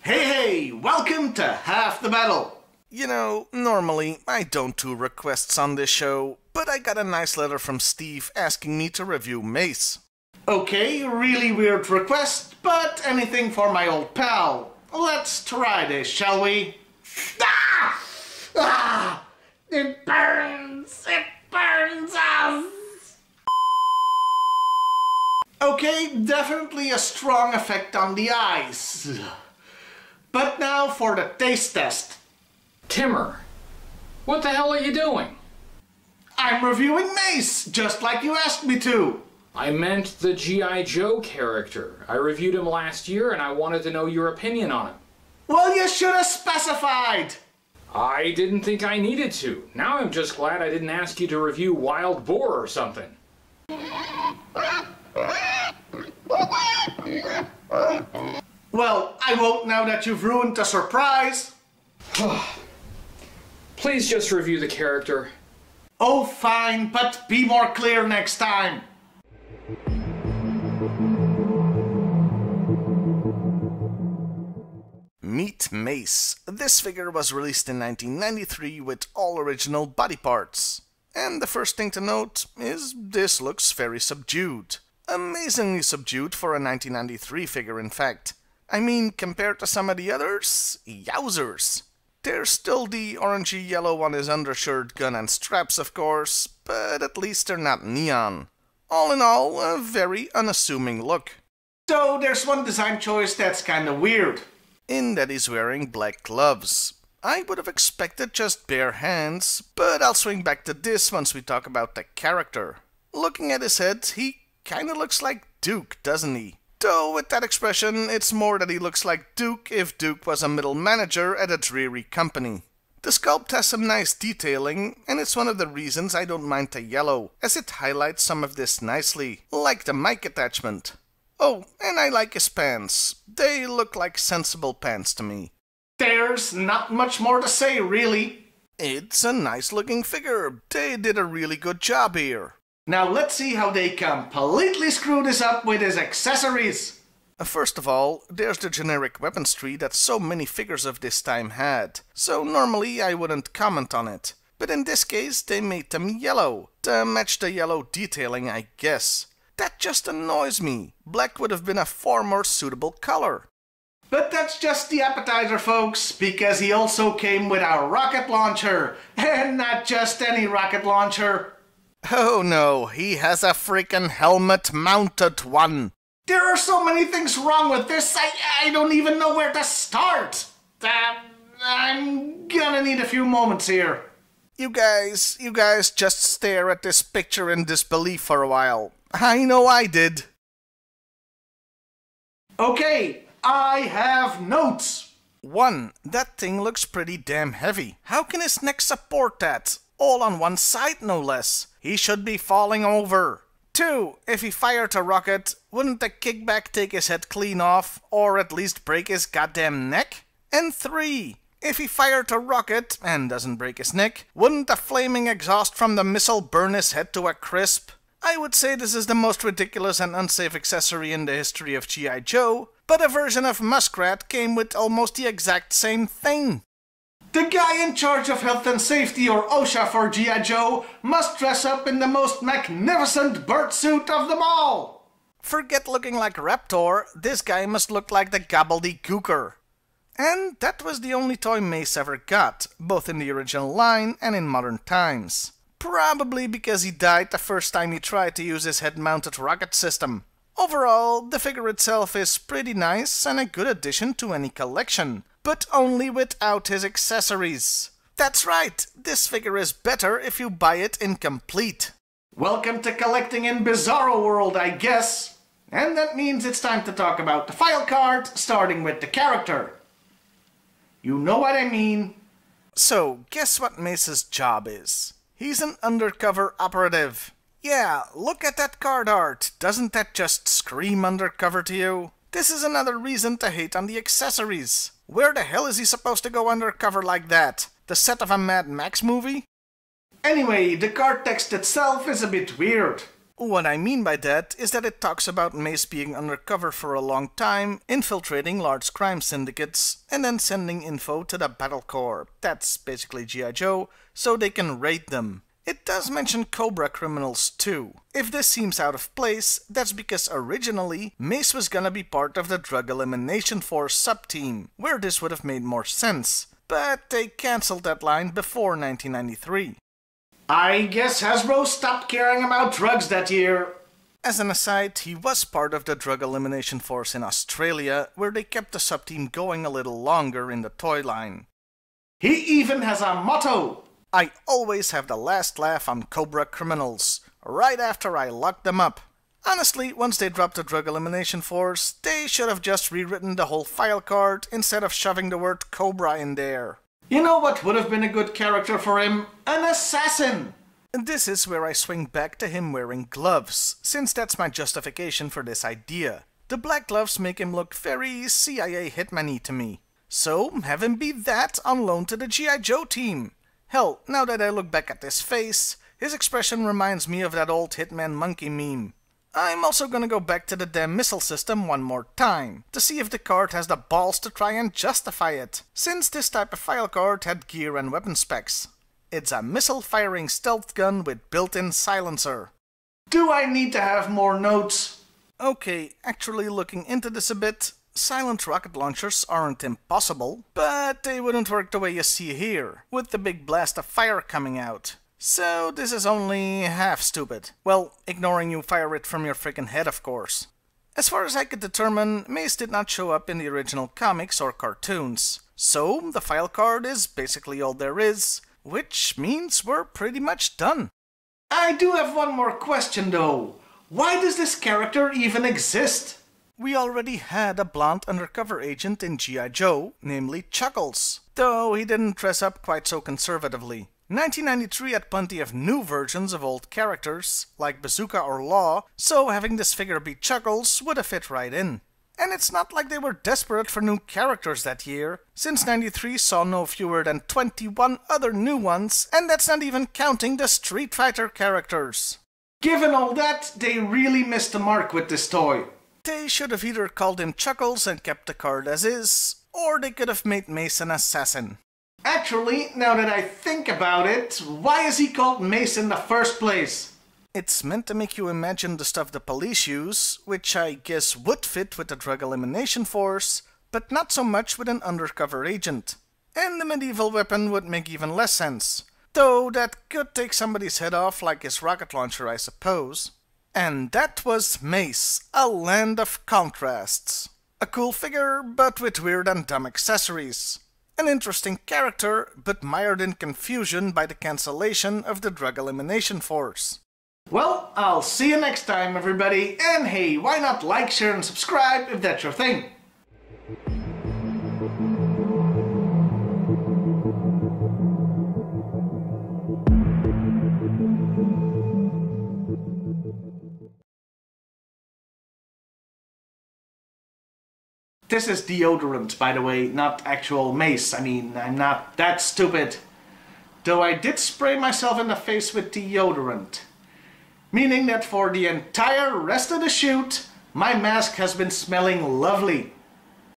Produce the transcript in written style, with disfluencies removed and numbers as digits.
Hey, welcome to Half the Battle. You know, normally I don't do requests on this show, but I got a nice letter from Steve asking me to review Mace. Okay, really weird request, but anything for my old pal. Let's try this, shall we? Ah! Ah! It burns! It burns us! Okay, definitely a strong effect on the eyes. But now for the taste test. Timmer, what the hell are you doing? I'm reviewing Mace, just like you asked me to. I meant the G.I.Joe character. I reviewed him last year and I wanted to know your opinion on him. Well, you should have specified. I didn't think I needed to. Now I'm just glad I didn't ask you to review Wild Boar or something. Well, I won't now that you've ruined the surprise. Please just review the character. Oh, fine, but be more clear next time. Meet Mace. This figure was released in 1993 with all original body parts. And the first thing to note is this looks very subdued. Amazingly subdued for a 1993 figure, in fact. I mean, compared to some of the others, yowzers. There's still the orangey yellow on his undershirt, gun and straps, of course, but at least they're not neon. All in all, a very unassuming look. So there's one design choice that's kinda weird. In that he's wearing black gloves. I would have expected just bare hands, but I'll swing back to this once we talk about the character. Looking at his head, he kinda looks like Duke, doesn't he? Though with that expression, it's more that he looks like Duke if Duke was a middle manager at a dreary company. The sculpt has some nice detailing, and it's one of the reasons I don't mind the yellow, as it highlights some of this nicely, like the mic attachment. Oh, and I like his pants. They look like sensible pants to me. There's not much more to say, really. It's a nice looking figure. They did a really good job here. Now let's see how they completely screw this up with his accessories. First of all, there's the generic weapons tree that so many figures of this time had, so normally I wouldn't comment on it. But in this case, they made them yellow, to match the yellow detailing, I guess. That just annoys me. Black would have been a far more suitable color. But that's just the appetizer, folks, because he also came with a rocket launcher, and not just any rocket launcher. Oh no, he has a freaking helmet-mounted one. There are so many things wrong with this, I don't even know where to start. I'm gonna need a few moments here. You guys just stare at this picture in disbelief for a while. I know I did. Okay, I have notes. 1. That thing looks pretty damn heavy. How can his neck support that? All on one side, no less. He should be falling over. 2. If he fired a rocket, wouldn't the kickback take his head clean off, or at least break his goddamn neck? And 3. If he fired a rocket, and doesn't break his neck, wouldn't the flaming exhaust from the missile burn his head to a crisp? I would say this is the most ridiculous and unsafe accessory in the history of G.I. Joe, but a version of Muskrat came with almost the exact same thing. The guy in charge of health and safety, or OSHA for G.I. Joe, must dress up in the most magnificent bird suit of them all. Forget looking like Raptor, this guy must look like the gobbledygooker. And that was the only toy Mace ever got, both in the original line and in modern times. Probably because he died the first time he tried to use his head-mounted rocket system. Overall, the figure itself is pretty nice and a good addition to any collection, but only without his accessories. That's right, this figure is better if you buy it incomplete. Welcome to collecting in Bizarro World, I guess. And that means it's time to talk about the file card, starting with the character. You know what I mean. So, guess what Mace's job is? He's an undercover operative. Yeah, look at that card art. Doesn't that just scream undercover to you? This is another reason to hate on the accessories. Where the hell is he supposed to go undercover like that? The set of a Mad Max movie? Anyway, the card text itself is a bit weird. What I mean by that is that it talks about Mace being undercover for a long time, infiltrating large crime syndicates, and then sending info to the Battle Corps, that's basically G.I. Joe, so they can raid them. It does mention Cobra criminals too. If this seems out of place, that's because originally Mace was gonna be part of the Drug Elimination Force sub-team, where this would have made more sense, but they cancelled that line before 1993. I guess Hasbro stopped caring about drugs that year. As an aside, he was part of the Drug Elimination Force in Australia, where they kept the sub-team going a little longer in the toy line. He even has a motto. I always have the last laugh on Cobra criminals, right after I lock them up. Honestly, once they dropped the Drug Elimination Force, they should have just rewritten the whole file card instead of shoving the word Cobra in there. You know what would have been a good character for him? An assassin! This is where I swing back to him wearing gloves, since that's my justification for this idea. The black gloves make him look very CIA hitman-y to me. So, have him be that on loan to the G.I. Joe team. Hell, now that I look back at his face, his expression reminds me of that old Hitman Monkey meme. I'm also gonna go back to the damn missile system one more time, to see if the card has the balls to try and justify it, since this type of file card had gear and weapon specs. It's a missile-firing stealth gun with built-in silencer. Do I need to have more notes? Okay, actually looking into this a bit, silent rocket launchers aren't impossible, but they wouldn't work the way you see here, with the big blast of fire coming out. So this is only half stupid. Well, ignoring you fire it from your freaking head, of course. As far as I could determine, Mace did not show up in the original comics or cartoons. So the file card is basically all there is, which means we're pretty much done. I do have one more question though. Why does this character even exist? We already had a blonde undercover agent in G.I. Joe, namely Chuckles, though he didn't dress up quite so conservatively. 1993 had plenty of new versions of old characters, like Bazooka or Law, so having this figure be Chuckles would have fit right in. And it's not like they were desperate for new characters that year, since 93 saw no fewer than 21 other new ones, and that's not even counting the Street Fighter characters. Given all that, they really missed the mark with this toy. They should have either called him Chuckles and kept the card as is, or they could have made Mace an assassin. Actually, now that I think about it, why is he called Mace in the first place? It's meant to make you imagine the stuff the police use, which I guess would fit with the Drug Elimination Force, but not so much with an undercover agent. And the medieval weapon would make even less sense, though that could take somebody's head off like his rocket launcher, I suppose. And that was Mace, a land of contrasts. A cool figure, but with weird and dumb accessories. An interesting character, but mired in confusion by the cancellation of the Drug Elimination Force. Well, I'll see you next time, everybody, and hey, why not like, share, and subscribe if that's your thing? This is deodorant, by the way, not actual mace. I mean, I'm not that stupid. Though I did spray myself in the face with deodorant. Meaning that for the entire rest of the shoot, my mask has been smelling lovely.